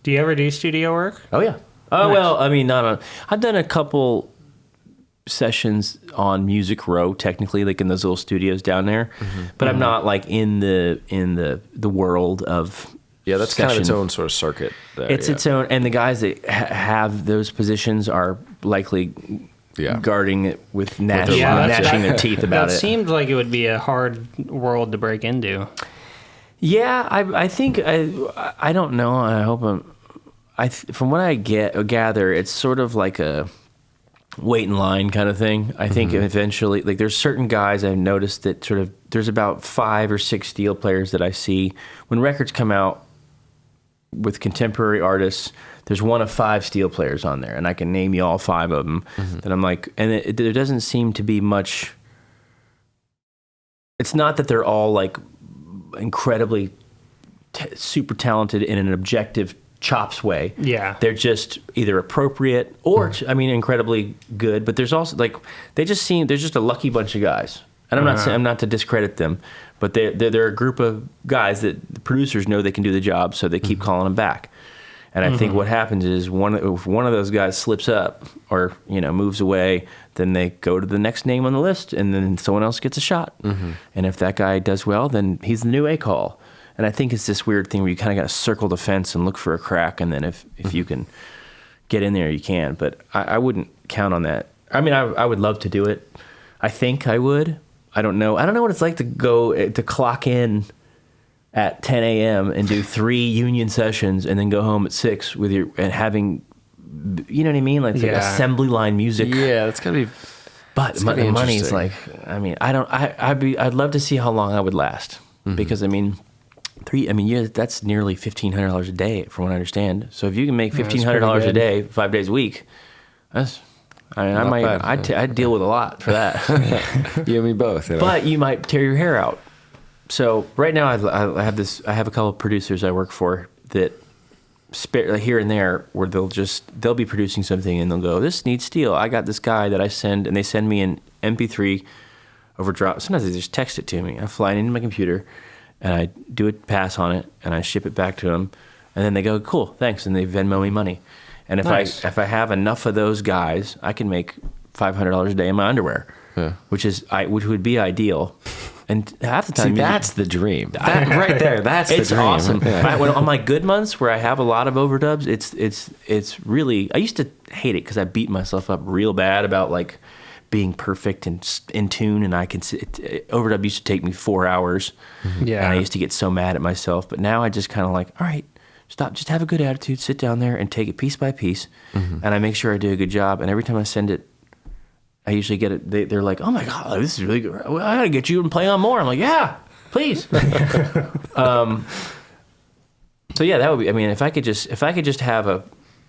Do you ever do studio work? Oh yeah. Oh nice. Well, I mean, not on. I've done a couple sessions on Music Row, technically, like in those little studios down there. But I'm not like in the world of. Yeah, that's session. kind of its own sort of circuit. There, it's its own, and the guys that have those positions are likely guarding it with gnashing their teeth about it. It seems like it would be a hard world to break into. Yeah, I think I don't know. I hope from what I gather, it's sort of like a wait in line kind of thing. I think eventually, like there's certain guys I've noticed that sort of there's about 5 or 6 steel players that I see when records come out with contemporary artists. There's one of 5 steel players on there, and I can name you all 5 of them. That I'm like, and there doesn't seem to be much. It's not that they're all like incredibly super talented in an objective chops way. Yeah, they're just either appropriate or I mean incredibly good. But there's also like they're just a lucky bunch of guys. And I'm not saying, I'm not to discredit them, but they're a group of guys that the producers know they can do the job, so they keep calling them back. And I think what happens is if one of those guys slips up or moves away, then they go to the next name on the list, and then someone else gets a shot. And if that guy does well, then he's the new A-call. And I think it's this weird thing where you kind of got to circle the fence and look for a crack, and then if you can get in there, you can. But I wouldn't count on that. I mean, I would love to do it. I think I would. I don't know. I don't know what it's like to clock in at 10 a.m. and do 3 union sessions and then go home at 6 and having, you know what I mean? Like assembly line music. Yeah, that's gotta be. But money's like, I mean, I'd love to see how long I would last because I mean, that's nearly $1,500 a day from what I understand. So if you can make $1,500 a day, 5 days a week, I'd deal with a lot for that. You and me both. But you might tear your hair out. So right now I have a couple of producers I work for that here and there where they'll be producing something and they'll go, this needs steel. I got this guy that I send, and they send me an MP3 over drop. Sometimes they just text it to me. I fly it into my computer and I do a pass on it and I ship it back to them, and then they go, cool, thanks, and they Venmo me money. And if I have enough of those guys, I can make $500 a day in my underwear, which would be ideal. And half the time, that's the dream. Right there, that's the dream. It's awesome. On my good months where I have a lot of overdubs, it's really. I used to hate it because I beat myself up real bad about like being perfect and in tune, and overdub used to take me 4 hours. Yeah, and I used to get so mad at myself. But now I just kind of like, all right, stop, just have a good attitude, sit down there and take it piece by piece, and I make sure I do a good job. And every time I send it, I usually get it. They're like, "Oh my god, this is really good. I gotta get you and play on more." I'm like, "Yeah, please." So yeah, that would be. I mean, if I could just have a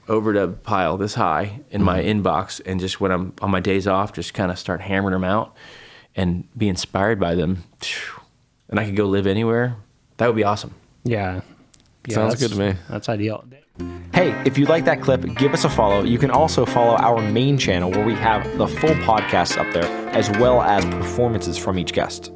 overdub pile this high in my inbox, and just when I'm on my days off, just kind of start hammering them out and be inspired by them, and I could go live anywhere, that would be awesome. Yeah. Sounds good to me. That's ideal. Hey, if you like that clip, give us a follow. You can also follow our main channel where we have the full podcast up there, as well as performances from each guest.